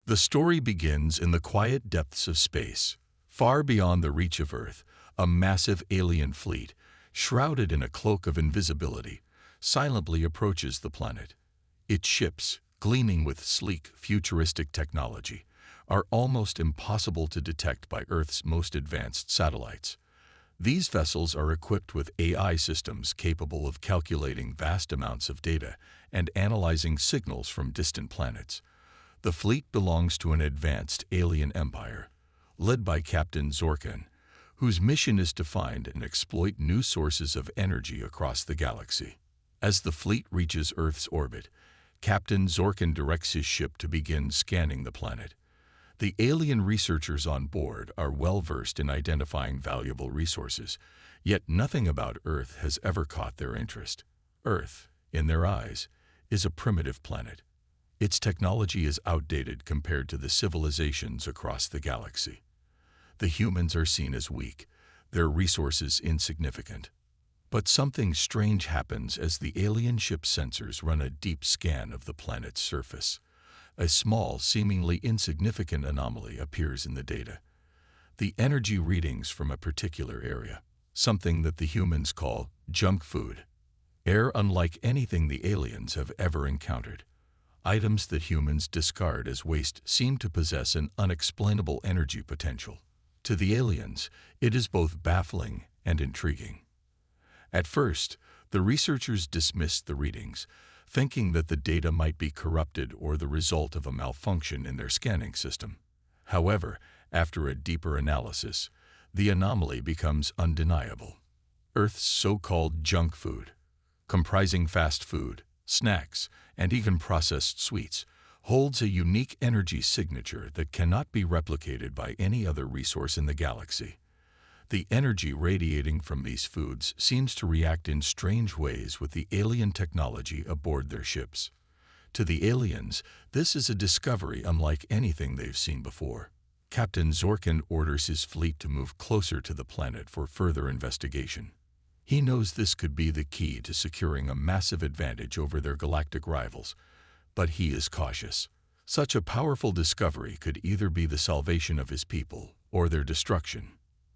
The story begins in the quiet depths of space. Far beyond the reach of Earth, a massive alien fleet, shrouded in a cloak of invisibility, silently approaches the planet. Its ships, gleaming with sleek, futuristic technology, are almost impossible to detect by Earth's most advanced satellites. These vessels are equipped with AI systems capable of calculating vast amounts of data and analyzing signals from distant planets. The fleet belongs to an advanced alien empire, led by Captain Zorkin, whose mission is to find and exploit new sources of energy across the galaxy. As the fleet reaches Earth's orbit, Captain Zorkin directs his ship to begin scanning the planet. The alien researchers on board are well-versed in identifying valuable resources, yet nothing about Earth has ever caught their interest. Earth, in their eyes, is a primitive planet. Its technology is outdated compared to the civilizations across the galaxy. The humans are seen as weak, their resources insignificant. But something strange happens as the alien ship's sensors run a deep scan of the planet's surface. A small, seemingly insignificant anomaly appears in the data. The energy readings from a particular area, something that the humans call junk food, are unlike anything the aliens have ever encountered. Items that humans discard as waste seem to possess an unexplainable energy potential. To the aliens, it is both baffling and intriguing. At first, the researchers dismissed the readings, thinking that the data might be corrupted or the result of a malfunction in their scanning system. However, after a deeper analysis, the anomaly becomes undeniable. Earth's so-called junk food, comprising fast food, snacks, and even processed sweets, holds a unique energy signature that cannot be replicated by any other resource in the galaxy. The energy radiating from these foods seems to react in strange ways with the alien technology aboard their ships. To the aliens, this is a discovery unlike anything they've seen before. Captain Zorkin orders his fleet to move closer to the planet for further investigation. He knows this could be the key to securing a massive advantage over their galactic rivals, but he is cautious. Such a powerful discovery could either be the salvation of his people or their destruction.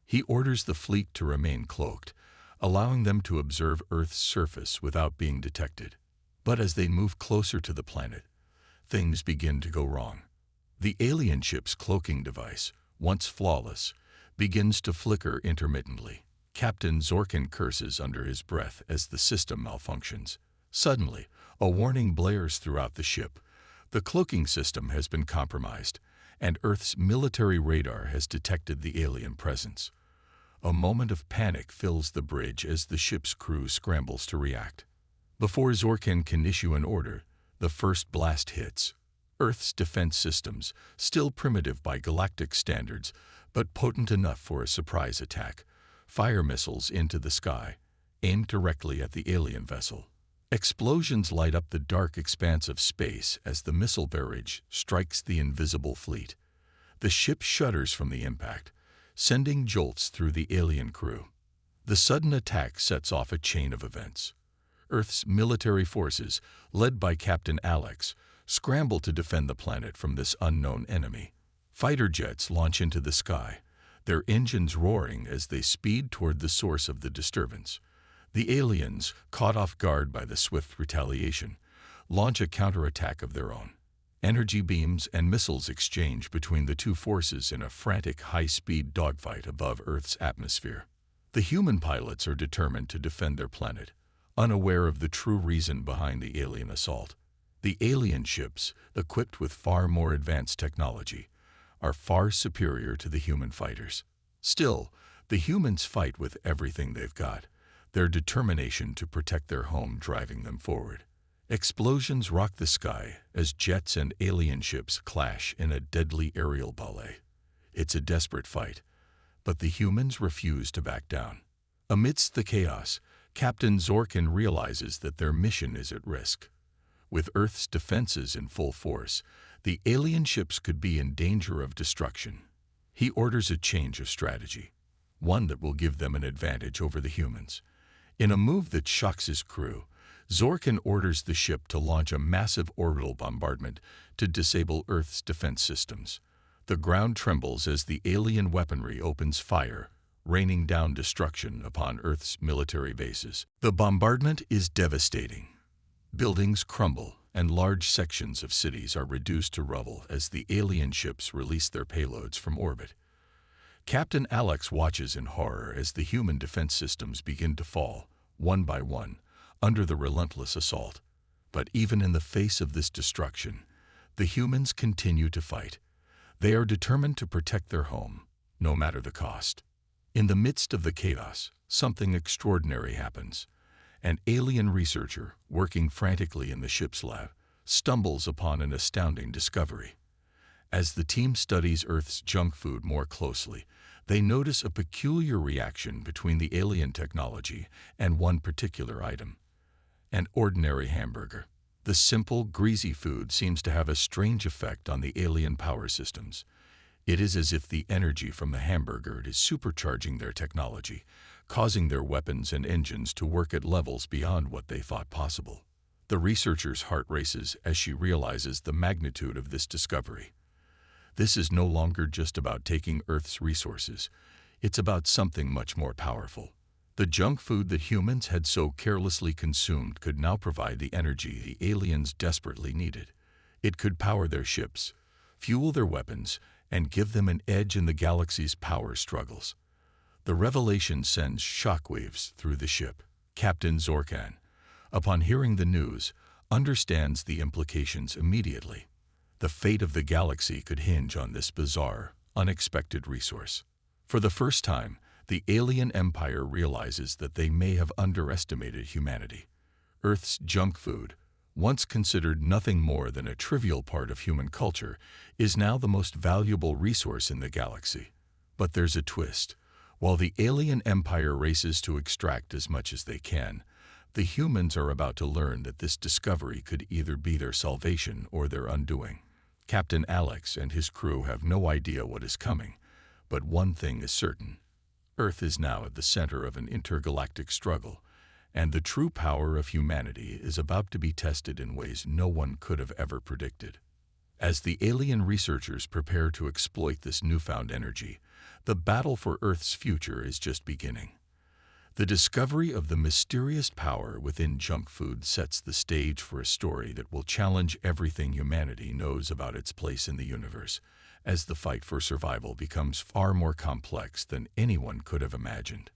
He orders the fleet to remain cloaked, allowing them to observe Earth's surface without being detected. But as they move closer to the planet, things begin to go wrong. The alien ship's cloaking device, once flawless, begins to flicker intermittently. Captain Zorkin curses under his breath as the system malfunctions. Suddenly, a warning blares throughout the ship. The cloaking system has been compromised, and Earth's military radar has detected the alien presence. A moment of panic fills the bridge as the ship's crew scrambles to react. Before Zorkin can issue an order, the first blast hits. Earth's defense systems, still primitive by galactic standards, but potent enough for a surprise attack, fire missiles into the sky, aimed directly at the alien vessel. Explosions light up the dark expanse of space as the missile barrage strikes the invisible fleet. The ship shudders from the impact, sending jolts through the alien crew. The sudden attack sets off a chain of events. Earth's military forces, led by Captain Alex, scramble to defend the planet from this unknown enemy. Fighter jets launch into the sky, their engines roaring as they speed toward the source of the disturbance. The aliens, caught off guard by the swift retaliation, launch a counterattack of their own. Energy beams and missiles exchange between the two forces in a frantic high-speed dogfight above Earth's atmosphere. The human pilots are determined to defend their planet, unaware of the true reason behind the alien assault. The alien ships, equipped with far more advanced technology, are far superior to the human fighters. Still, the humans fight with everything they've got, their determination to protect their home driving them forward. Explosions rock the sky as jets and alien ships clash in a deadly aerial ballet. It's a desperate fight, but the humans refuse to back down. Amidst the chaos, Captain Zorkin realizes that their mission is at risk. With Earth's defenses in full force, the alien ships could be in danger of destruction. He orders a change of strategy, one that will give them an advantage over the humans. In a move that shocks his crew, Zorkin orders the ship to launch a massive orbital bombardment to disable Earth's defense systems. The ground trembles as the alien weaponry opens fire, raining down destruction upon Earth's military bases. The bombardment is devastating. Buildings crumble, and large sections of cities are reduced to rubble as the alien ships release their payloads from orbit. Captain Alex watches in horror as the human defense systems begin to fall, one by one, under the relentless assault. But even in the face of this destruction, the humans continue to fight. They are determined to protect their home, no matter the cost. In the midst of the chaos, something extraordinary happens. An alien researcher, working frantically in the ship's lab, stumbles upon an astounding discovery. As the team studies Earth's junk food more closely, they notice a peculiar reaction between the alien technology and one particular item: an ordinary hamburger. The simple, greasy food seems to have a strange effect on the alien power systems. It is as if the energy from the hamburger is supercharging their technology, causing their weapons and engines to work at levels beyond what they thought possible. The researcher's heart races as she realizes the magnitude of this discovery. This is no longer just about taking Earth's resources. It's about something much more powerful. The junk food that humans had so carelessly consumed could now provide the energy the aliens desperately needed. It could power their ships, fuel their weapons, and give them an edge in the galaxy's power struggles. The revelation sends shockwaves through the ship. Captain Zorkan, upon hearing the news, understands the implications immediately. The fate of the galaxy could hinge on this bizarre, unexpected resource. For the first time, the alien empire realizes that they may have underestimated humanity. Earth's junk food, once considered nothing more than a trivial part of human culture, is now the most valuable resource in the galaxy. But there's a twist. While the alien empire races to extract as much as they can, the humans are about to learn that this discovery could either be their salvation or their undoing. Captain Alex and his crew have no idea what is coming, but one thing is certain. Earth is now at the center of an intergalactic struggle, and the true power of humanity is about to be tested in ways no one could have ever predicted. As the alien researchers prepare to exploit this newfound energy, the battle for Earth's future is just beginning. The discovery of the mysterious power within junk food sets the stage for a story that will challenge everything humanity knows about its place in the universe, as the fight for survival becomes far more complex than anyone could have imagined.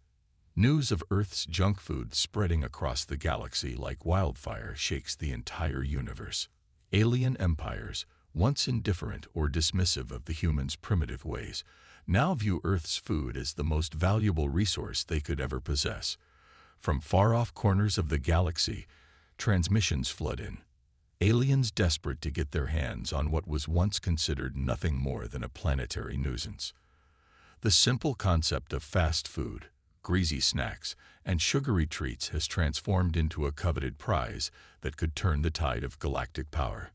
News of Earth's junk food spreading across the galaxy like wildfire shakes the entire universe. Alien empires, once indifferent or dismissive of the humans' primitive ways, now view Earth's food as the most valuable resource they could ever possess. From far-off corners of the galaxy, transmissions flood in. Aliens desperate to get their hands on what was once considered nothing more than a planetary nuisance. The simple concept of fast food, greasy snacks, and sugary treats has transformed into a coveted prize that could turn the tide of galactic power.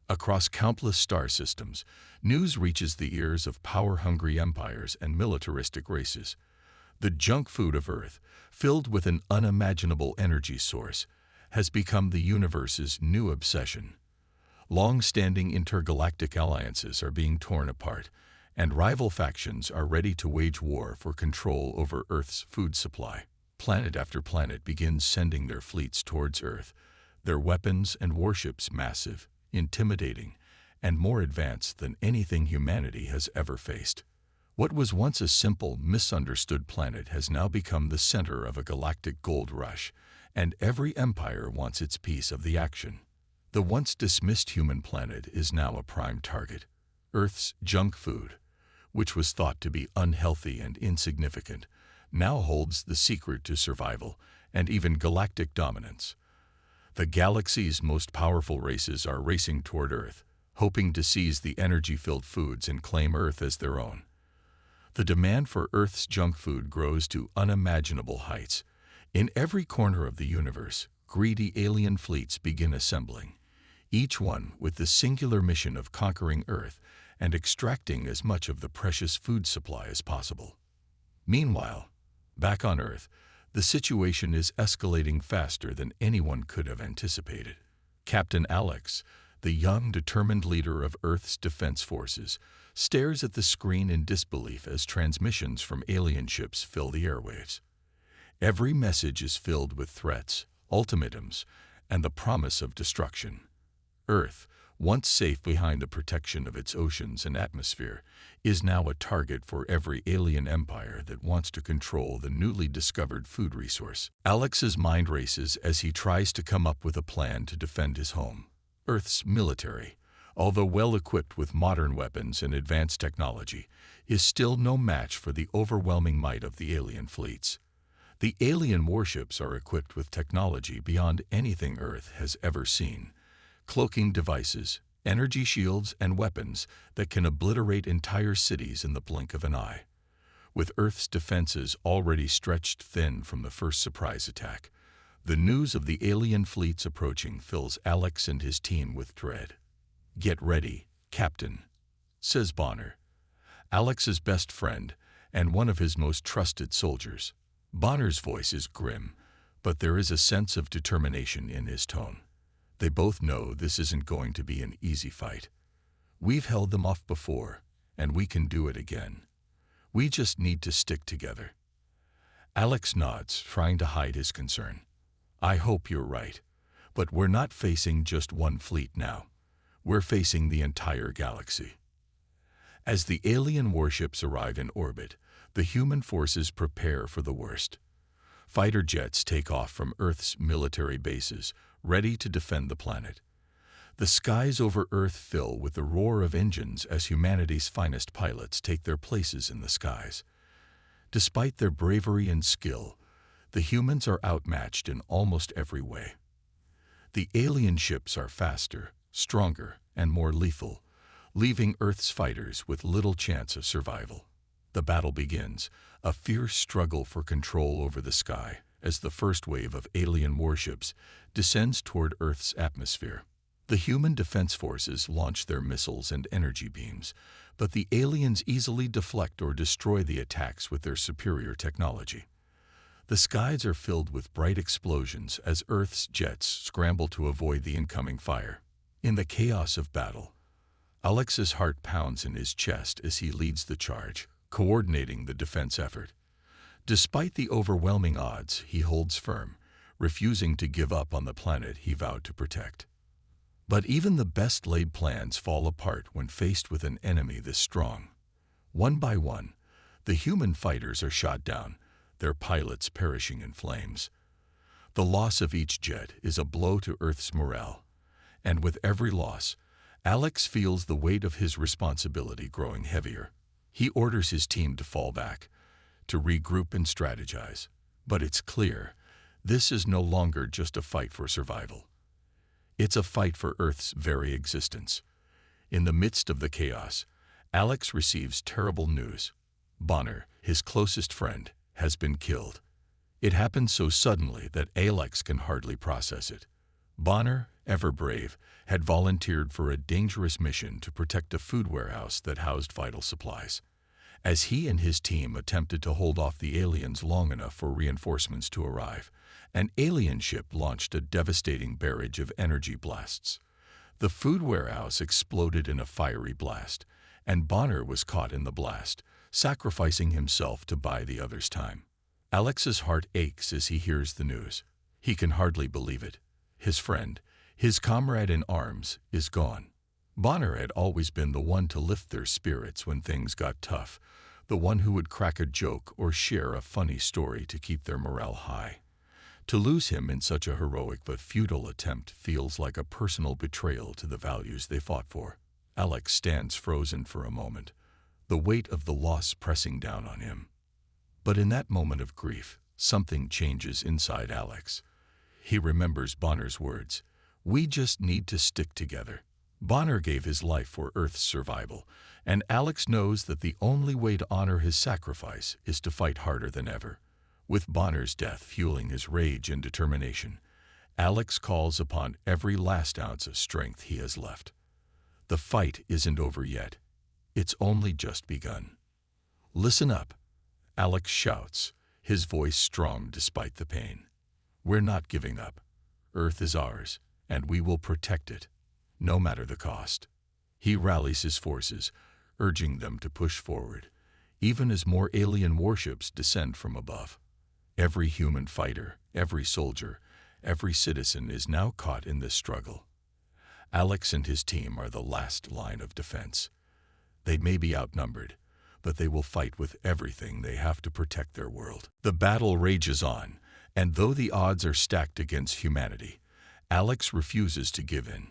Across countless star systems, news reaches the ears of power-hungry empires and militaristic races. The junk food of Earth, filled with an unimaginable energy source, has become the universe's new obsession. Long-standing intergalactic alliances are being torn apart, and rival factions are ready to wage war for control over Earth's food supply. Planet after planet begins sending their fleets towards Earth, their weapons and warships massive, intimidating, and more advanced than anything humanity has ever faced. What was once a simple, misunderstood planet has now become the center of a galactic gold rush, and every empire wants its piece of the action. The once dismissed human planet is now a prime target. Earth's junk food, which was thought to be unhealthy and insignificant, now holds the secret to survival and even galactic dominance. The galaxy's most powerful races are racing toward Earth, hoping to seize the energy-filled foods and claim Earth as their own. The demand for Earth's junk food grows to unimaginable heights. In every corner of the universe, greedy alien fleets begin assembling, each one with the singular mission of conquering Earth and extracting as much of the precious food supply as possible. Meanwhile, back on Earth, The situation is escalating faster than anyone could have anticipated. Captain Alex, the young, determined leader of Earth's defense forces, stares at the screen in disbelief as transmissions from alien ships fill the airwaves. Every message is filled with threats, ultimatums, and the promise of destruction. Earth, once safe behind the protection of its oceans and atmosphere, is now a target for every alien empire that wants to control the newly discovered food resource. Alex's mind races as he tries to come up with a plan to defend his home. Earth's military, although well-equipped with modern weapons and advanced technology, is still no match for the overwhelming might of the alien fleets. The alien warships are equipped with technology beyond anything Earth has ever seen. Cloaking devices, energy shields, and weapons that can obliterate entire cities in the blink of an eye. With Earth's defenses already stretched thin from the first surprise attack, the news of the alien fleets approaching fills Alex and his team with dread. "Get ready, Captain," says Bonner, Alex's best friend and one of his most trusted soldiers. Bonner's voice is grim, but there is a sense of determination in his tone. They both know this isn't going to be an easy fight. "We've held them off before, and we can do it again. We just need to stick together." Alex nods, trying to hide his concern. "I hope you're right, but we're not facing just one fleet now. We're facing the entire galaxy." As the alien warships arrive in orbit, the human forces prepare for the worst. Fighter jets take off from Earth's military bases, ready to defend the planet. The skies over Earth fill with the roar of engines as humanity's finest pilots take their places in the skies. Despite their bravery and skill, the humans are outmatched in almost every way. The alien ships are faster, stronger, and more lethal, leaving Earth's fighters with little chance of survival. The battle begins, a fierce struggle for control over the sky, as the first wave of alien warships descends toward Earth's atmosphere. The human defense forces launch their missiles and energy beams, but the aliens easily deflect or destroy the attacks with their superior technology. The skies are filled with bright explosions as Earth's jets scramble to avoid the incoming fire. In the chaos of battle, Alex's heart pounds in his chest as he leads the charge, coordinating the defense effort. Despite the overwhelming odds, he holds firm, refusing to give up on the planet he vowed to protect. But even the best-laid plans fall apart when faced with an enemy this strong. One by one, the human fighters are shot down, their pilots perishing in flames. The loss of each jet is a blow to Earth's morale, and with every loss, Alex feels the weight of his responsibility growing heavier. He orders his team to fall back, to regroup and strategize. But it's clear, this is no longer just a fight for survival. It's a fight for Earth's very existence. In the midst of the chaos, Alex receives terrible news. Bonner, his closest friend, has been killed. It happened so suddenly that Alex can hardly process it. Bonner, ever brave, had volunteered for a dangerous mission to protect a food warehouse that housed vital supplies. As he and his team attempted to hold off the aliens long enough for reinforcements to arrive, an alien ship launched a devastating barrage of energy blasts. The food warehouse exploded in a fiery blast, and Bonner was caught in the blast, sacrificing himself to buy the others time. Alex's heart aches as he hears the news. He can hardly believe it. His friend, his comrade in arms, is gone. Bonner had always been the one to lift their spirits when things got tough, the one who would crack a joke or share a funny story to keep their morale high. To lose him in such a heroic but futile attempt feels like a personal betrayal to the values they fought for. Alex stands frozen for a moment, the weight of the loss pressing down on him. But in that moment of grief, something changes inside Alex. He remembers Bonner's words, "We just need to stick together." Bonner gave his life for Earth's survival, and Alex knows that the only way to honor his sacrifice is to fight harder than ever. With Bonner's death fueling his rage and determination, Alex calls upon every last ounce of strength he has left. The fight isn't over yet. It's only just begun. "Listen up," Alex shouts, his voice strong despite the pain. "We're not giving up. Earth is ours, and we will protect it, no matter the cost." He rallies his forces, urging them to push forward, even as more alien warships descend from above. Every human fighter, every soldier, every citizen is now caught in this struggle. Alex and his team are the last line of defense. They may be outnumbered, but they will fight with everything they have to protect their world. The battle rages on, and though the odds are stacked against humanity, Alex refuses to give in.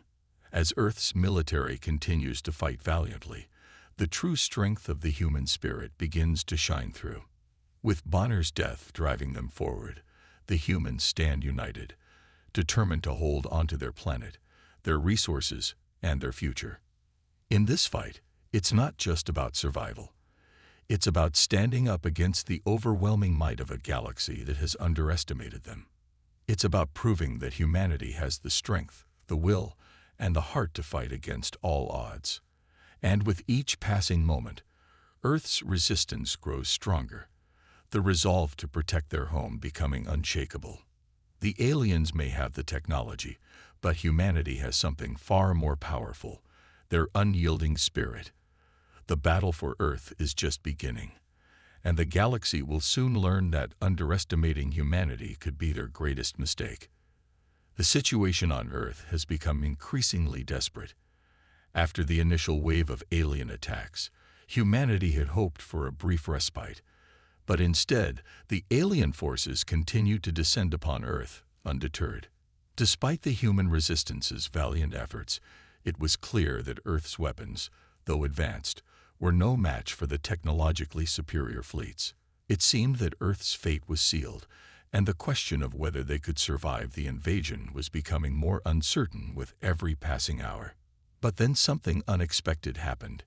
As Earth's military continues to fight valiantly, the true strength of the human spirit begins to shine through. With Bonner's death driving them forward, the humans stand united, determined to hold onto their planet, their resources, and their future. In this fight, it's not just about survival. It's about standing up against the overwhelming might of a galaxy that has underestimated them. It's about proving that humanity has the strength, the will, and the heart to fight against all odds. And with each passing moment, Earth's resistance grows stronger, the resolve to protect their home becoming unshakable. The aliens may have the technology, but humanity has something far more powerful, their unyielding spirit. The battle for Earth is just beginning, and the galaxy will soon learn that underestimating humanity could be their greatest mistake. The situation on Earth has become increasingly desperate. After the initial wave of alien attacks, humanity had hoped for a brief respite, but instead, the alien forces continued to descend upon Earth, undeterred. Despite the human resistance's valiant efforts, it was clear that Earth's weapons, though advanced, were no match for the technologically superior fleets. It seemed that Earth's fate was sealed, and the question of whether they could survive the invasion was becoming more uncertain with every passing hour. But then something unexpected happened.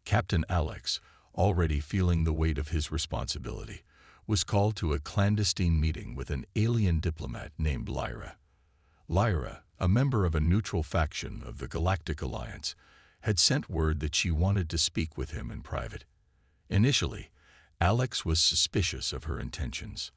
Captain Alex, already feeling the weight of his responsibility, was called to a clandestine meeting with an alien diplomat named Lyra. Lyra, a member of a neutral faction of the Galactic Alliance, had sent word that she wanted to speak with him in private. Initially, Alex was suspicious of her intentions.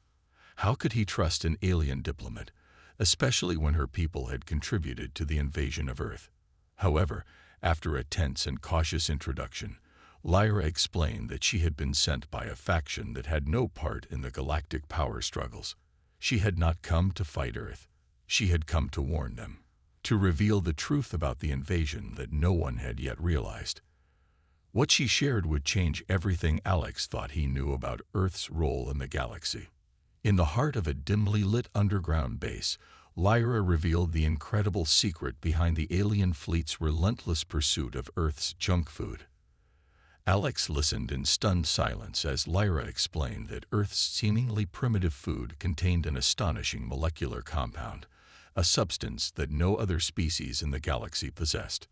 How could he trust an alien diplomat, especially when her people had contributed to the invasion of Earth? However, after a tense and cautious introduction, Lyra explained that she had been sent by a faction that had no part in the galactic power struggles. She had not come to fight Earth. She had come to warn them, to reveal the truth about the invasion that no one had yet realized. What she shared would change everything Alex thought he knew about Earth's role in the galaxy. In the heart of a dimly lit underground base, Lyra revealed the incredible secret behind the alien fleet's relentless pursuit of Earth's junk food. Alex listened in stunned silence as Lyra explained that Earth's seemingly primitive food contained an astonishing molecular compound, a substance that no other species in the galaxy possessed.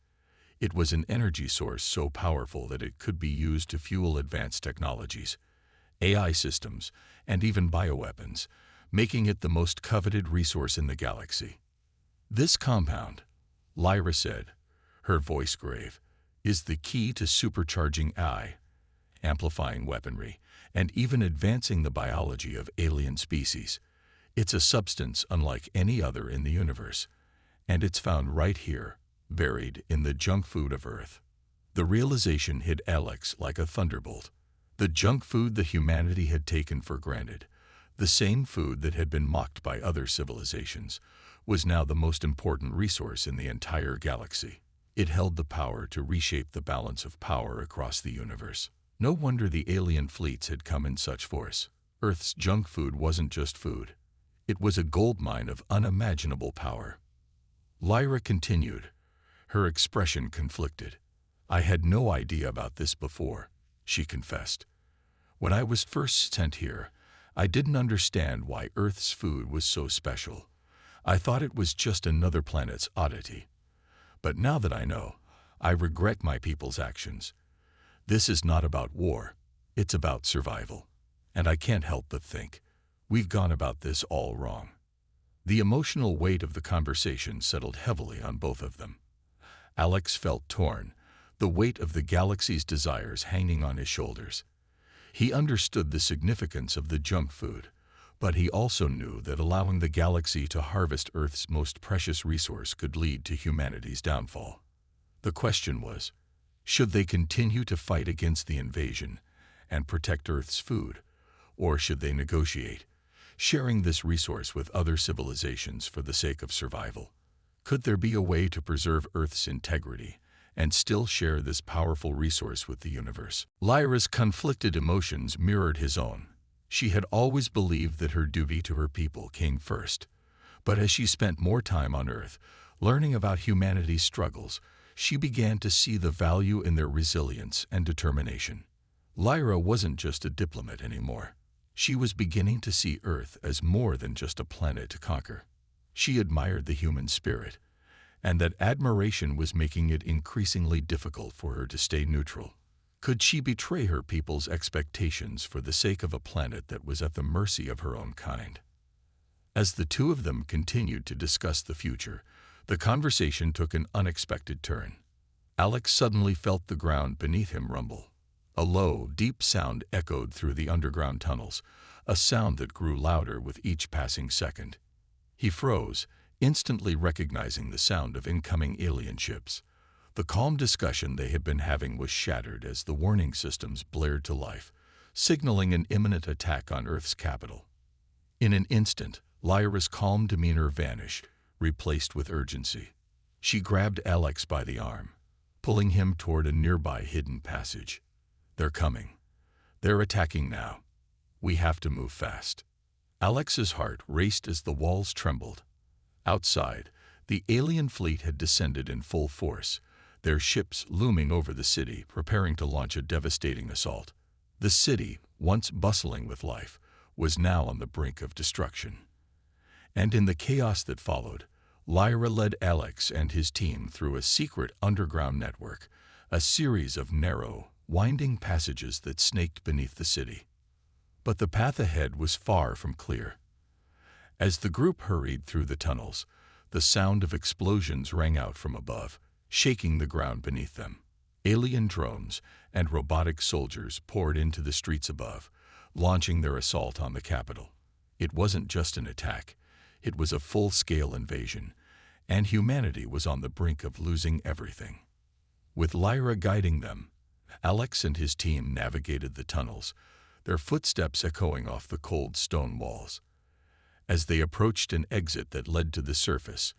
It was an energy source so powerful that it could be used to fuel advanced technologies, AI systems, and even bioweapons, making it the most coveted resource in the galaxy. "This compound," Lyra said, her voice grave, "is the key to supercharging AI, amplifying weaponry, and even advancing the biology of alien species. It's a substance unlike any other in the universe, and it's found right here, buried in the junk food of Earth." The realization hit Alex like a thunderbolt. The junk food that humanity had taken for granted, the same food that had been mocked by other civilizations, was now the most important resource in the entire galaxy. It held the power to reshape the balance of power across the universe. No wonder the alien fleets had come in such force. Earth's junk food wasn't just food. It was a goldmine of unimaginable power. Lyra continued, her expression conflicted. "I had no idea about this before," she confessed. "When I was first sent here, I didn't understand why Earth's food was so special. I thought it was just another planet's oddity. But now that I know, I regret my people's actions. This is not about war, it's about survival. And I can't help but think, we've gone about this all wrong." The emotional weight of the conversation settled heavily on both of them. Alex felt torn, the weight of the galaxy's desires hanging on his shoulders. He understood the significance of the junk food, But he also knew that allowing the galaxy to harvest Earth's most precious resource could lead to humanity's downfall. The question was, should they continue to fight against the invasion and protect Earth's food, or should they negotiate, sharing this resource with other civilizations for the sake of survival? Could there be a way to preserve Earth's integrity and still share this powerful resource with the universe? Lyra's conflicted emotions mirrored his own. She had always believed that her duty to her people came first, but as she spent more time on Earth, learning about humanity's struggles, she began to see the value in their resilience and determination. Lyra wasn't just a diplomat anymore. She was beginning to see Earth as more than just a planet to conquer. She admired the human spirit, and that admiration was making it increasingly difficult for her to stay neutral. Could she betray her people's expectations for the sake of a planet that was at the mercy of her own kind? As the two of them continued to discuss the future, the conversation took an unexpected turn. Alex suddenly felt the ground beneath him rumble. A low, deep sound echoed through the underground tunnels, a sound that grew louder with each passing second. He froze, instantly recognizing the sound of incoming alien ships. The calm discussion they had been having was shattered as the warning systems blared to life, signaling an imminent attack on Earth's capital. In an instant, Lyra's calm demeanor vanished, replaced with urgency. She grabbed Alex by the arm, pulling him toward a nearby hidden passage. "They're coming. They're attacking now. We have to move fast." Alex's heart raced as the walls trembled. Outside, the alien fleet had descended in full force, their ships looming over the city, preparing to launch a devastating assault. The city, once bustling with life, was now on the brink of destruction. And in the chaos that followed, Lyra led Alex and his team through a secret underground network, a series of narrow, winding passages that snaked beneath the city. But the path ahead was far from clear. As the group hurried through the tunnels, the sound of explosions rang out from above, shaking the ground beneath them. Alien drones and robotic soldiers poured into the streets above, launching their assault on the capital. It wasn't just an attack, it was a full-scale invasion, and humanity was on the brink of losing everything. With Lyra guiding them, Alex and his team navigated the tunnels, their footsteps echoing off the cold stone walls. As they approached an exit that led to the surface,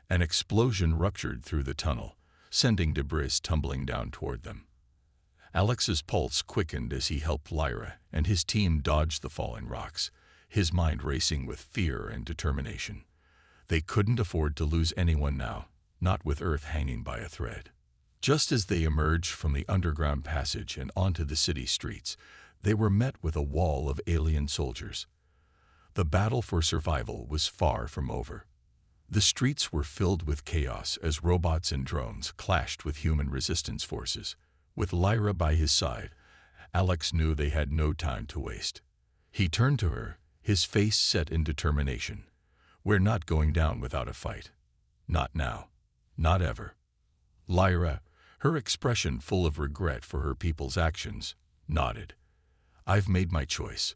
an explosion ruptured through the tunnel, sending debris tumbling down toward them. Alex's pulse quickened as he helped Lyra and his team dodge the falling rocks, his mind racing with fear and determination. They couldn't afford to lose anyone now, not with Earth hanging by a thread. Just as they emerged from the underground passage and onto the city streets, they were met with a wall of alien soldiers. The battle for survival was far from over. The streets were filled with chaos as robots and drones clashed with human resistance forces. With Lyra by his side, Alex knew they had no time to waste. He turned to her, his face set in determination. "We're not going down without a fight. Not now. Not ever." Lyra, her expression full of regret for her people's actions, nodded. "I've made my choice.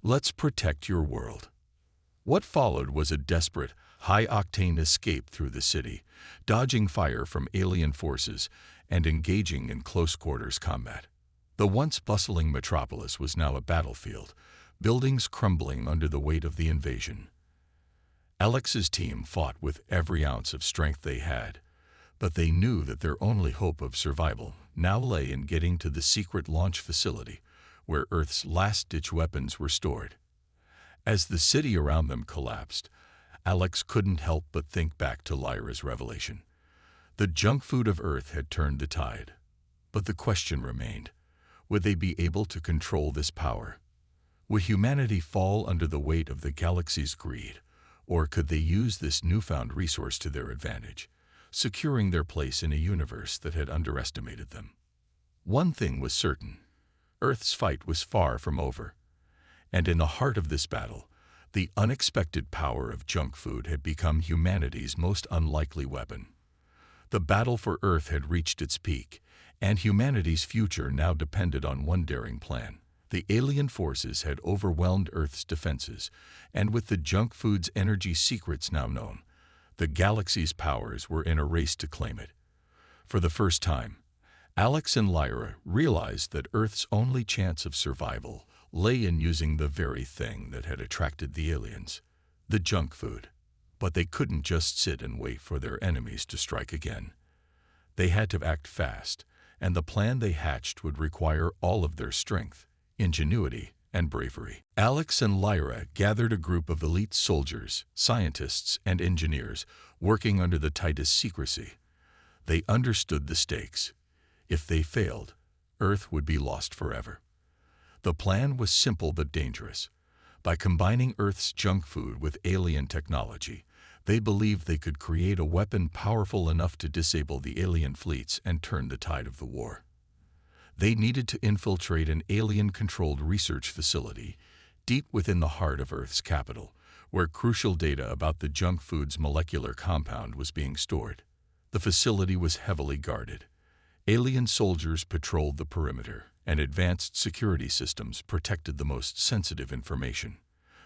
Let's protect your world." What followed was a desperate, high-octane escape through the city, dodging fire from alien forces and engaging in close-quarters combat. The once bustling metropolis was now a battlefield, buildings crumbling under the weight of the invasion. Alex's team fought with every ounce of strength they had, but they knew that their only hope of survival now lay in getting to the secret launch facility, where Earth's last-ditch weapons were stored. As the city around them collapsed, Alex couldn't help but think back to Lyra's revelation. The junk food of Earth had turned the tide. But the question remained, would they be able to control this power? Would humanity fall under the weight of the galaxy's greed, or could they use this newfound resource to their advantage, securing their place in a universe that had underestimated them? One thing was certain. Earth's fight was far from over. And in the heart of this battle, the unexpected power of junk food had become humanity's most unlikely weapon. The battle for Earth had reached its peak, and humanity's future now depended on one daring plan: The alien forces had overwhelmed Earth's defenses, and with the junk food's energy secrets now known, the galaxy's powers were in a race to claim it. For the first time, Alex and Lyra realized that Earth's only chance of survival lay in using the very thing that had attracted the aliens, the junk food. But they couldn't just sit and wait for their enemies to strike again. They had to act fast, and the plan they hatched would require all of their strength, ingenuity, and bravery. Alex and Lyra gathered a group of elite soldiers, scientists, and engineers working under the tightest secrecy. They understood the stakes. If they failed, Earth would be lost forever. The plan was simple but dangerous. By combining Earth's junk food with alien technology, they believed they could create a weapon powerful enough to disable the alien fleets and turn the tide of the war. They needed to infiltrate an alien-controlled research facility deep within the heart of Earth's capital, where crucial data about the junk food's molecular compound was being stored. The facility was heavily guarded. Alien soldiers patrolled the perimeter, and advanced security systems protected the most sensitive information.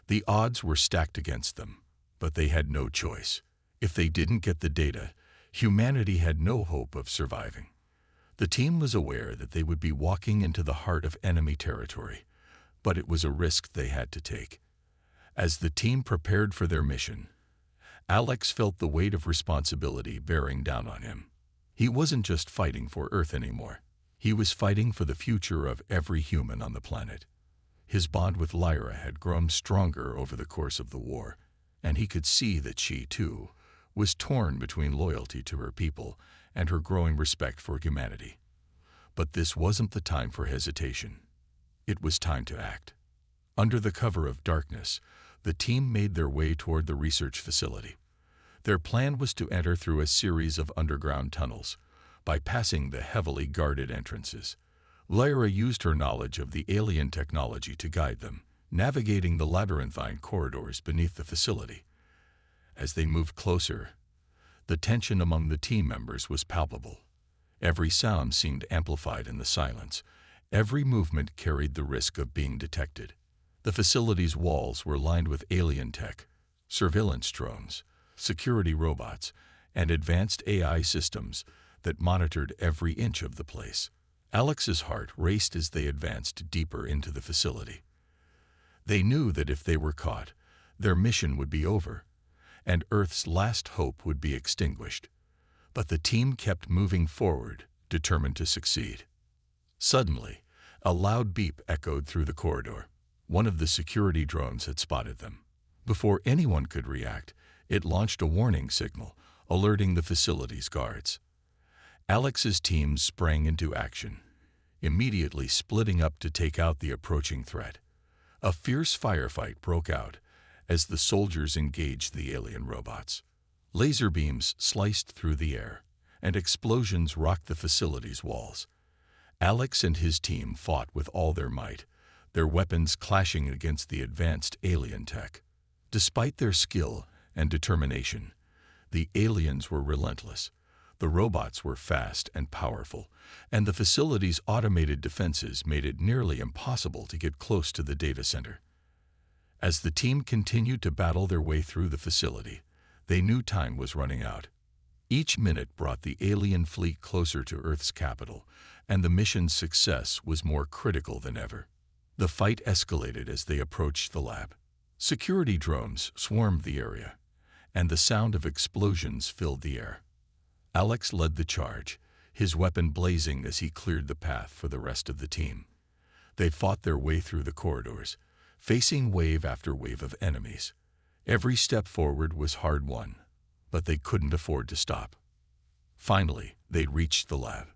The odds were stacked against them, but they had no choice. If they didn't get the data, humanity had no hope of surviving. The team was aware that they would be walking into the heart of enemy territory, but it was a risk they had to take. As the team prepared for their mission, Alex felt the weight of responsibility bearing down on him. He wasn't just fighting for Earth anymore. He was fighting for the future of every human on the planet. His bond with Lyra had grown stronger over the course of the war, and he could see that she, too, was torn between loyalty to her people and her growing respect for humanity. But this wasn't the time for hesitation. It was time to act. Under the cover of darkness, the team made their way toward the research facility. Their plan was to enter through a series of underground tunnels, bypassing the heavily guarded entrances. Lyra used her knowledge of the alien technology to guide them, navigating the labyrinthine corridors beneath the facility. As they moved closer, the tension among the team members was palpable. Every sound seemed amplified in the silence. Every movement carried the risk of being detected. The facility's walls were lined with alien tech, surveillance drones, security robots, and advanced AI systems that monitored every inch of the place. Alex's heart raced as they advanced deeper into the facility. They knew that if they were caught, their mission would be over, and Earth's last hope would be extinguished. But the team kept moving forward, determined to succeed. Suddenly, a loud beep echoed through the corridor. One of the security drones had spotted them. Before anyone could react, it launched a warning signal, alerting the facility's guards. Alex's team sprang into action, immediately splitting up to take out the approaching threat. A fierce firefight broke out as the soldiers engaged the alien robots. Laser beams sliced through the air, and explosions rocked the facility's walls. Alex and his team fought with all their might, their weapons clashing against the advanced alien tech. Despite their skill and determination, the aliens were relentless. The robots were fast and powerful, and the facility's automated defenses made it nearly impossible to get close to the data center. As the team continued to battle their way through the facility, they knew time was running out. Each minute brought the alien fleet closer to Earth's capital, and the mission's success was more critical than ever. The fight escalated as they approached the lab. Security drones swarmed the area, and the sound of explosions filled the air. Alex led the charge, his weapon blazing as he cleared the path for the rest of the team. They fought their way through the corridors, facing wave after wave of enemies. Every step forward was hard-won, but they couldn't afford to stop. Finally, they reached the lab.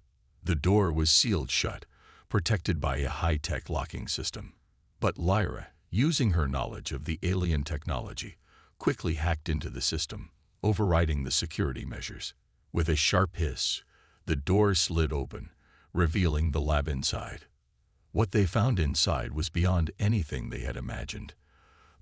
The door was sealed shut, protected by a high-tech locking system. But Lyra, using her knowledge of the alien technology, quickly hacked into the system, overriding the security measures. With a sharp hiss, the door slid open, revealing the lab inside. What they found inside was beyond anything they had imagined.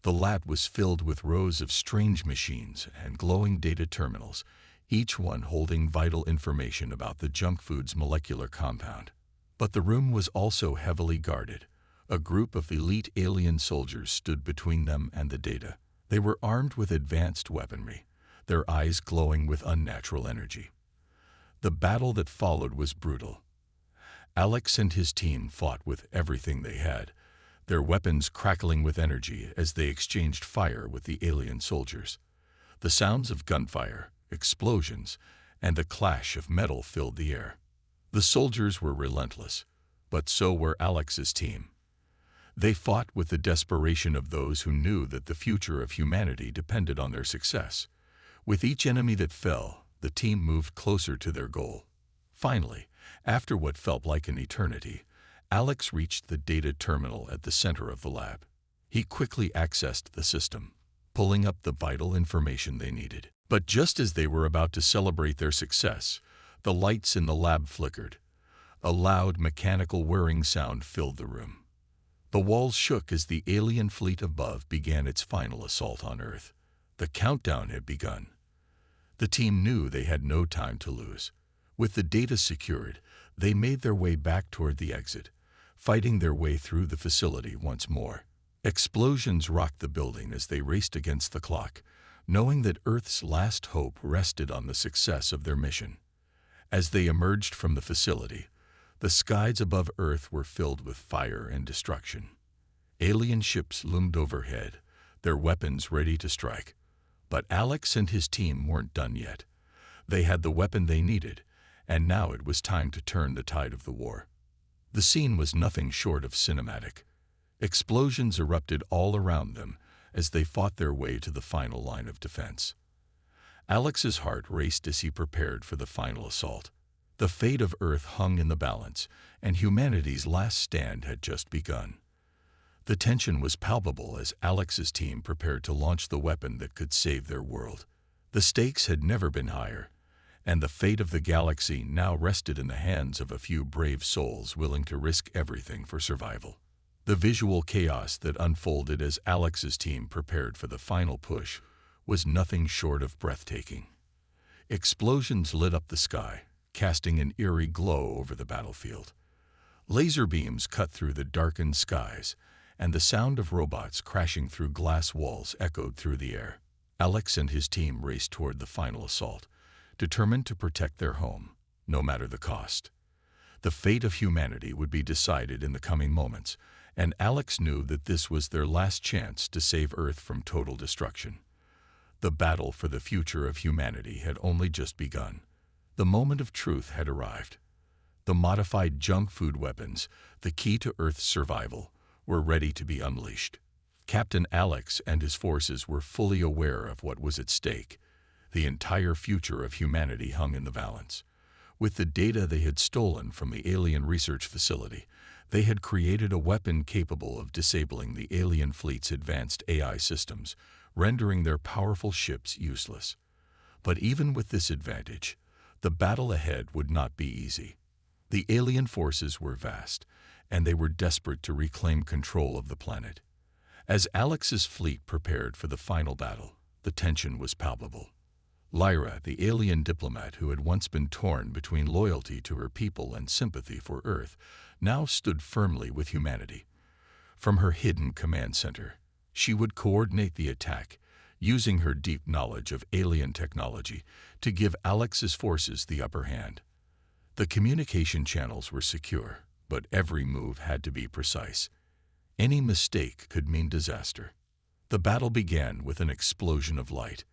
The lab was filled with rows of strange machines and glowing data terminals, each one holding vital information about the junk food's molecular compound. But the room was also heavily guarded. A group of elite alien soldiers stood between them and the data. They were armed with advanced weaponry, their eyes glowing with unnatural energy. The battle that followed was brutal. Alex and his team fought with everything they had, their weapons crackling with energy as they exchanged fire with the alien soldiers. The sounds of gunfire, explosions, and the clash of metal filled the air. The soldiers were relentless, but so were Alex's team. They fought with the desperation of those who knew that the future of humanity depended on their success. With each enemy that fell, the team moved closer to their goal. Finally, after what felt like an eternity, Alex reached the data terminal at the center of the lab. He quickly accessed the system, pulling up the vital information they needed. But just as they were about to celebrate their success, the lights in the lab flickered. A loud mechanical whirring sound filled the room. The walls shook as the alien fleet above began its final assault on Earth. The countdown had begun. The team knew they had no time to lose. With the data secured, they made their way back toward the exit, fighting their way through the facility once more. Explosions rocked the building as they raced against the clock, knowing that Earth's last hope rested on the success of their mission. As they emerged from the facility, the skies above Earth were filled with fire and destruction. Alien ships loomed overhead, their weapons ready to strike. But Alex and his team weren't done yet. They had the weapon they needed, and now it was time to turn the tide of the war. The scene was nothing short of cinematic. Explosions erupted all around them as they fought their way to the final line of defense. Alex's heart raced as he prepared for the final assault. The fate of Earth hung in the balance, and humanity's last stand had just begun. The tension was palpable as Alex's team prepared to launch the weapon that could save their world. The stakes had never been higher, and the fate of the galaxy now rested in the hands of a few brave souls willing to risk everything for survival. The visual chaos that unfolded as Alex's team prepared for the final push was nothing short of breathtaking. Explosions lit up the sky, casting an eerie glow over the battlefield. Laser beams cut through the darkened skies, and the sound of robots crashing through glass walls echoed through the air. Alex and his team raced toward the final assault, determined to protect their home, no matter the cost. The fate of humanity would be decided in the coming moments, and Alex knew that this was their last chance to save Earth from total destruction. The battle for the future of humanity had only just begun. The moment of truth had arrived. The modified junk food weapons, the key to Earth's survival, were ready to be unleashed. Captain Alex and his forces were fully aware of what was at stake. The entire future of humanity hung in the balance. With the data they had stolen from the alien research facility, they had created a weapon capable of disabling the alien fleet's advanced AI systems, rendering their powerful ships useless. But even with this advantage, the battle ahead would not be easy. The alien forces were vast, and they were desperate to reclaim control of the planet. As Alex's fleet prepared for the final battle, the tension was palpable. Lyra, the alien diplomat who had once been torn between loyalty to her people and sympathy for Earth, now stood firmly with humanity. From her hidden command center, she would coordinate the attack, using her deep knowledge of alien technology to give Alex's forces the upper hand. The communication channels were secure, but every move had to be precise. Any mistake could mean disaster. The battle began with an explosion of light.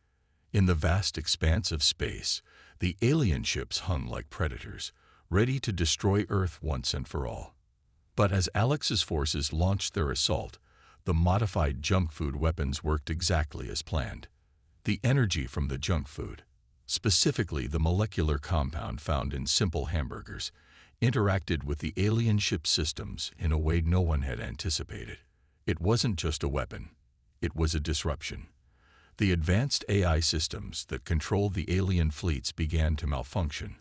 In the vast expanse of space, the alien ships hung like predators, ready to destroy Earth once and for all. But as Alex's forces launched their assault, the modified junk food weapons worked exactly as planned. The energy from the junk food, specifically the molecular compound found in simple hamburgers, interacted with the alien ship systems in a way no one had anticipated. It wasn't just a weapon, it was a disruption. The advanced AI systems that controlled the alien fleets began to malfunction,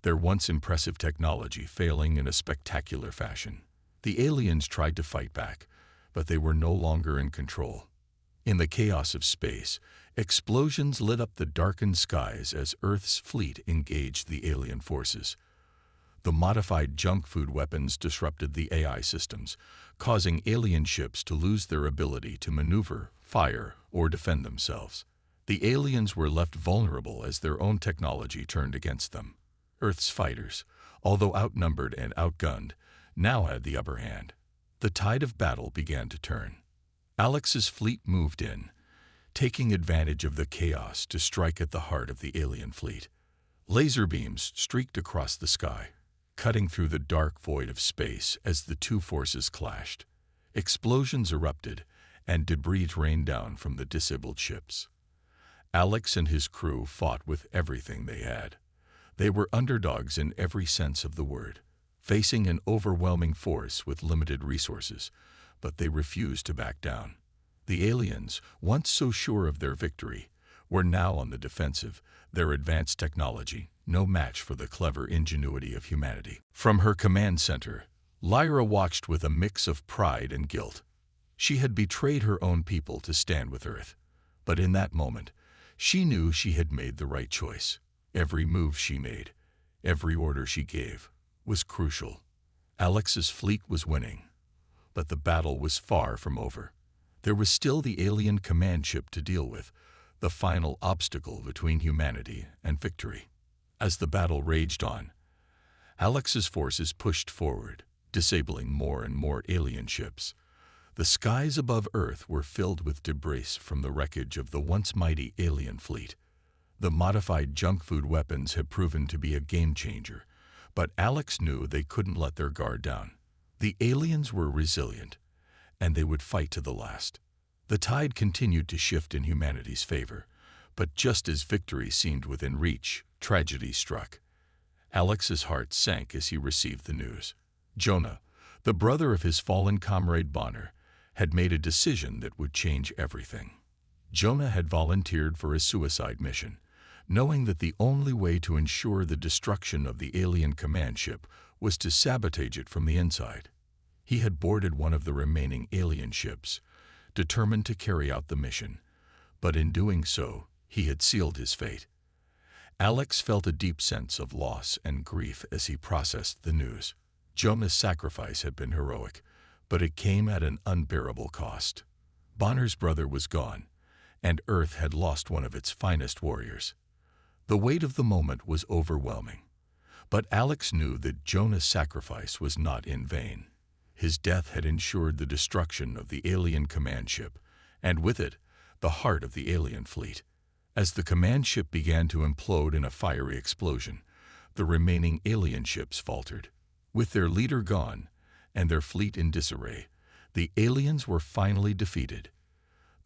their once impressive technology failing in a spectacular fashion. The aliens tried to fight back, but they were no longer in control. In the chaos of space, explosions lit up the darkened skies as Earth's fleet engaged the alien forces. The modified junk food weapons disrupted the AI systems, causing alien ships to lose their ability to maneuver, fire, or defend themselves. The aliens were left vulnerable as their own technology turned against them. Earth's fighters, although outnumbered and outgunned, now had the upper hand. The tide of battle began to turn. Alex's fleet moved in, taking advantage of the chaos to strike at the heart of the alien fleet. Laser beams streaked across the sky, cutting through the dark void of space as the two forces clashed. Explosions erupted, and debris rained down from the disabled ships. Alex and his crew fought with everything they had. They were underdogs in every sense of the word, facing an overwhelming force with limited resources, but they refused to back down. The aliens, once so sure of their victory, were now on the defensive, their advanced technology no match for the clever ingenuity of humanity. From her command center, Lyra watched with a mix of pride and guilt. She had betrayed her own people to stand with Earth, but in that moment, she knew she had made the right choice. Every move she made, every order she gave, was crucial. Alex's fleet was winning, but the battle was far from over. There was still the alien command ship to deal with, the final obstacle between humanity and victory. As the battle raged on, Alex's forces pushed forward, disabling more and more alien ships. The skies above Earth were filled with debris from the wreckage of the once mighty alien fleet. The modified junk food weapons had proven to be a game-changer, but Alex knew they couldn't let their guard down. The aliens were resilient, and they would fight to the last. The tide continued to shift in humanity's favor, but just as victory seemed within reach, tragedy struck. Alex's heart sank as he received the news. Jonah, the brother of his fallen comrade Bonner, had made a decision that would change everything. Jonah had volunteered for a suicide mission, knowing that the only way to ensure the destruction of the alien command ship was to sabotage it from the inside. He had boarded one of the remaining alien ships, determined to carry out the mission, but in doing so, he had sealed his fate. Alex felt a deep sense of loss and grief as he processed the news. Jonah's sacrifice had been heroic, but it came at an unbearable cost. Bonner's brother was gone, and Earth had lost one of its finest warriors. The weight of the moment was overwhelming, but Alex knew that Jonah's sacrifice was not in vain. His death had ensured the destruction of the alien command ship, and with it, the heart of the alien fleet. As the command ship began to implode in a fiery explosion, the remaining alien ships faltered. With their leader gone and their fleet in disarray, the aliens were finally defeated.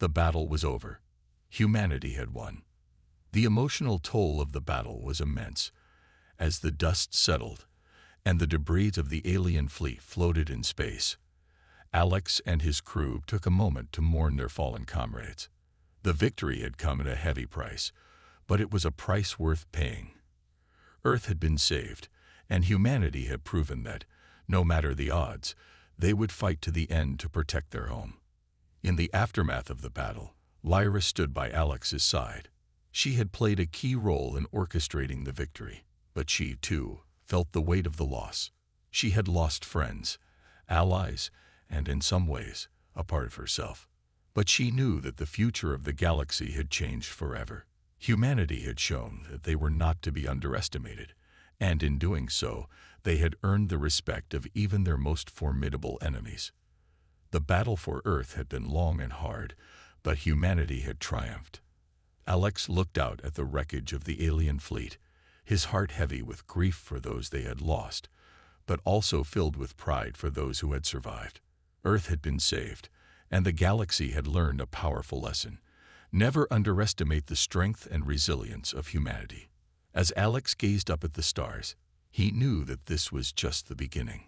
The battle was over. Humanity had won. The emotional toll of the battle was immense. As the dust settled and the debris of the alien fleet floated in space, Alex and his crew took a moment to mourn their fallen comrades. The victory had come at a heavy price, but it was a price worth paying. Earth had been saved, and humanity had proven that, no matter the odds, they would fight to the end to protect their home. In the aftermath of the battle, Lyra stood by Alex's side. She had played a key role in orchestrating the victory, but she, too, felt the weight of the loss. She had lost friends, allies, and in some ways, a part of herself. But she knew that the future of the galaxy had changed forever. Humanity had shown that they were not to be underestimated, and in doing so, they had earned the respect of even their most formidable enemies. The battle for Earth had been long and hard, but humanity had triumphed. Alex looked out at the wreckage of the alien fleet, his heart heavy with grief for those they had lost, but also filled with pride for those who had survived. Earth had been saved, and the galaxy had learned a powerful lesson. Never underestimate the strength and resilience of humanity. As Alex gazed up at the stars, he knew that this was just the beginning.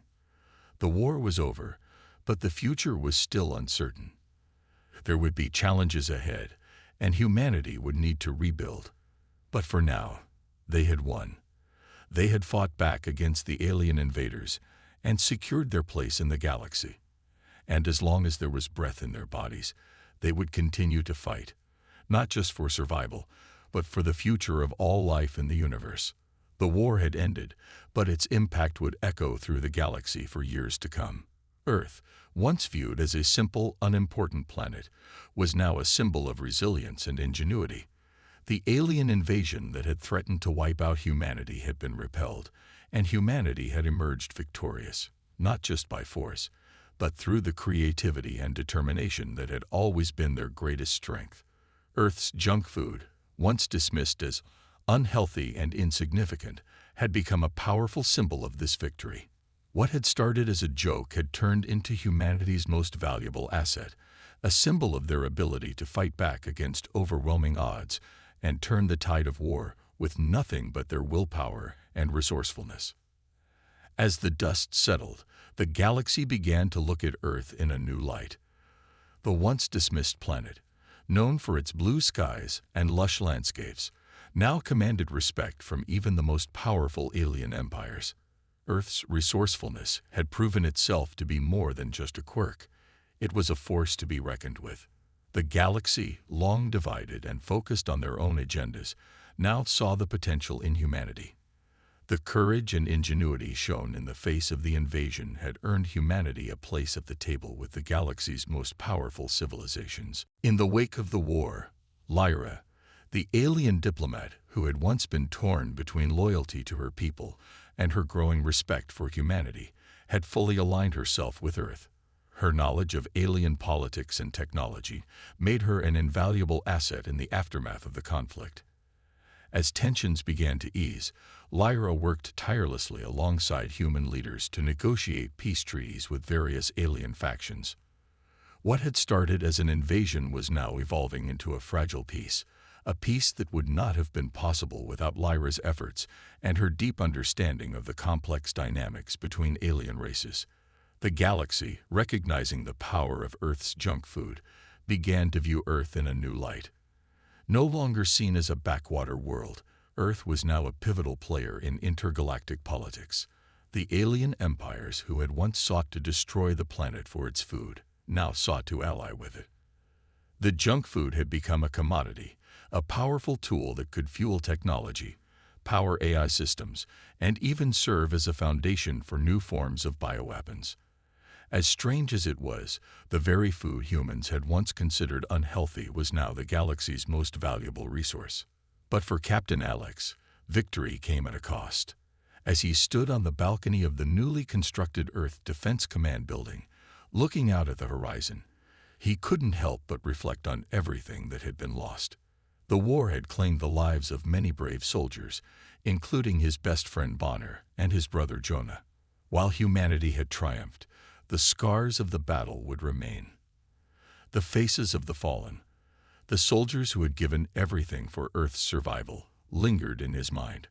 The war was over, but the future was still uncertain. There would be challenges ahead, and humanity would need to rebuild. But for now, they had won. They had fought back against the alien invaders and secured their place in the galaxy. And as long as there was breath in their bodies, they would continue to fight, not just for survival, but for the future of all life in the universe. The war had ended, but its impact would echo through the galaxy for years to come. Earth, once viewed as a simple, unimportant planet, was now a symbol of resilience and ingenuity. The alien invasion that had threatened to wipe out humanity had been repelled, and humanity had emerged victorious, not just by force, but through the creativity and determination that had always been their greatest strength. Earth's junk food, once dismissed as unhealthy and insignificant, had become a powerful symbol of this victory. What had started as a joke had turned into humanity's most valuable asset, a symbol of their ability to fight back against overwhelming odds and turn the tide of war with nothing but their willpower and resourcefulness. As the dust settled, the galaxy began to look at Earth in a new light. The once dismissed planet, known for its blue skies and lush landscapes, now commanded respect from even the most powerful alien empires. Earth's resourcefulness had proven itself to be more than just a quirk. It was a force to be reckoned with. The galaxy, long divided and focused on their own agendas, now saw the potential in humanity. The courage and ingenuity shown in the face of the invasion had earned humanity a place at the table with the galaxy's most powerful civilizations. In the wake of the war, Lyra, the alien diplomat who had once been torn between loyalty to her people and her growing respect for humanity, had fully aligned herself with Earth. Her knowledge of alien politics and technology made her an invaluable asset in the aftermath of the conflict. As tensions began to ease, Lyra worked tirelessly alongside human leaders to negotiate peace treaties with various alien factions. What had started as an invasion was now evolving into a fragile peace, a peace that would not have been possible without Lyra's efforts and her deep understanding of the complex dynamics between alien races. The galaxy, recognizing the power of Earth's junk food, began to view Earth in a new light. No longer seen as a backwater world, Earth was now a pivotal player in intergalactic politics. The alien empires who had once sought to destroy the planet for its food now sought to ally with it. The junk food had become a commodity, a powerful tool that could fuel technology, power AI systems, and even serve as a foundation for new forms of bioweapons. As strange as it was, the very food humans had once considered unhealthy was now the galaxy's most valuable resource. But for Captain Alex, victory came at a cost. As he stood on the balcony of the newly constructed Earth Defense Command building, looking out at the horizon, he couldn't help but reflect on everything that had been lost. The war had claimed the lives of many brave soldiers, including his best friend Bonner and his brother Jonah. While humanity had triumphed, the scars of the battle would remain. The faces of the fallen, the soldiers who had given everything for Earth's survival, lingered in his mind.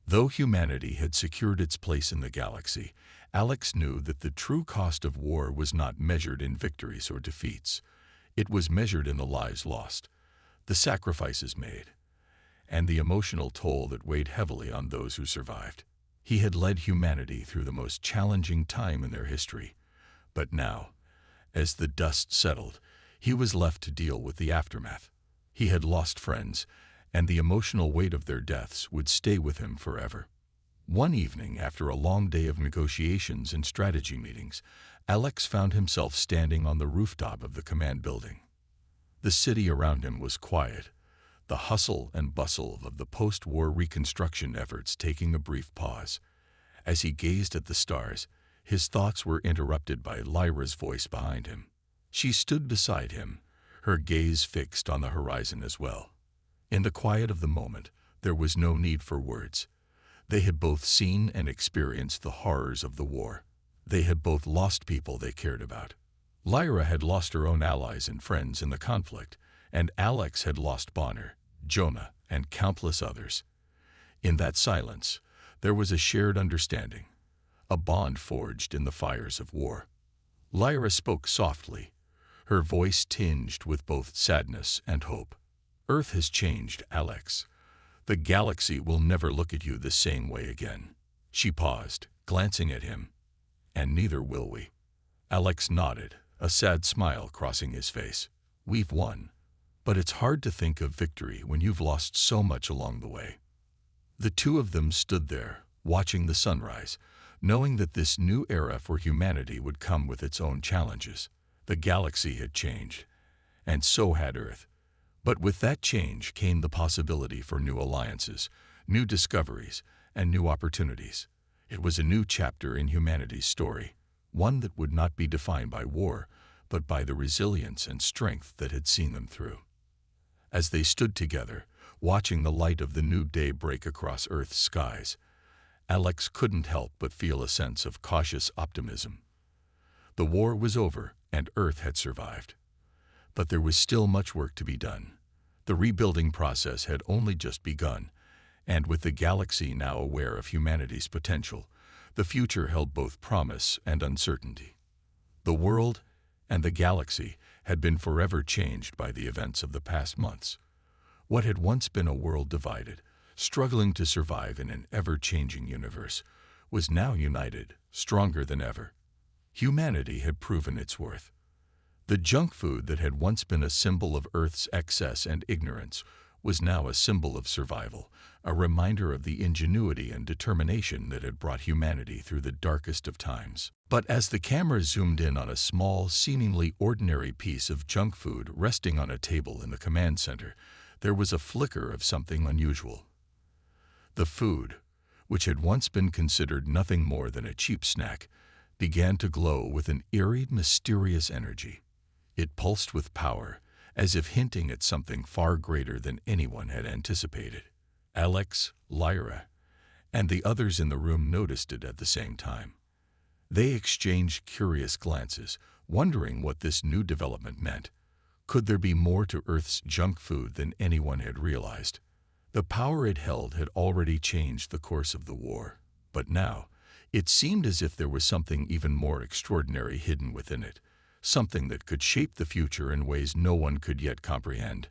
Though humanity had secured its place in the galaxy, Alex knew that the true cost of war was not measured in victories or defeats. It was measured in the lives lost, the sacrifices made, and the emotional toll that weighed heavily on those who survived. He had led humanity through the most challenging time in their history. But now, as the dust settled, he was left to deal with the aftermath. He had lost friends, and the emotional weight of their deaths would stay with him forever. One evening, after a long day of negotiations and strategy meetings, Alex found himself standing on the rooftop of the command building. The city around him was quiet, the hustle and bustle of the post-war reconstruction efforts taking a brief pause. As he gazed at the stars, his thoughts were interrupted by Lyra's voice behind him. She stood beside him, her gaze fixed on the horizon as well. In the quiet of the moment, there was no need for words. They had both seen and experienced the horrors of the war. They had both lost people they cared about. Lyra had lost her own allies and friends in the conflict, and Alex had lost Bonner, Jonah, and countless others. In that silence, there was a shared understanding, a bond forged in the fires of war. Lyra spoke softly, her voice tinged with both sadness and hope. Earth has changed, Alex. The galaxy will never look at you the same way again. She paused, glancing at him. And neither will we. Alex nodded, a sad smile crossing his face. We've won. But it's hard to think of victory when you've lost so much along the way. The two of them stood there, watching the sunrise, knowing that this new era for humanity would come with its own challenges. The galaxy had changed, and so had Earth. But with that change came the possibility for new alliances, new discoveries, and new opportunities. It was a new chapter in humanity's story, one that would not be defined by war, but by the resilience and strength that had seen them through. As they stood together, watching the light of the new day break across Earth's skies, Alex couldn't help but feel a sense of cautious optimism. The war was over, and Earth had survived. But there was still much work to be done. The rebuilding process had only just begun, and with the galaxy now aware of humanity's potential, the future held both promise and uncertainty. The world and the galaxy had been forever changed by the events of the past months. What had once been a world divided, struggling to survive in an ever-changing universe, was now united, stronger than ever. Humanity had proven its worth. The junk food that had once been a symbol of Earth's excess and ignorance was now a symbol of survival, a reminder of the ingenuity and determination that had brought humanity through the darkest of times. But as the camera zoomed in on a small, seemingly ordinary piece of junk food resting on a table in the command center, there was a flicker of something unusual. The food, which had once been considered nothing more than a cheap snack, began to glow with an eerie, mysterious energy. It pulsed with power, as if hinting at something far greater than anyone had anticipated. Alex, Lyra, and the others in the room noticed it at the same time. They exchanged curious glances, wondering what this new development meant. Could there be more to Earth's junk food than anyone had realized? The power it held had already changed the course of the war, but now it seemed as if there was something even more extraordinary hidden within it, something that could shape the future in ways no one could yet comprehend.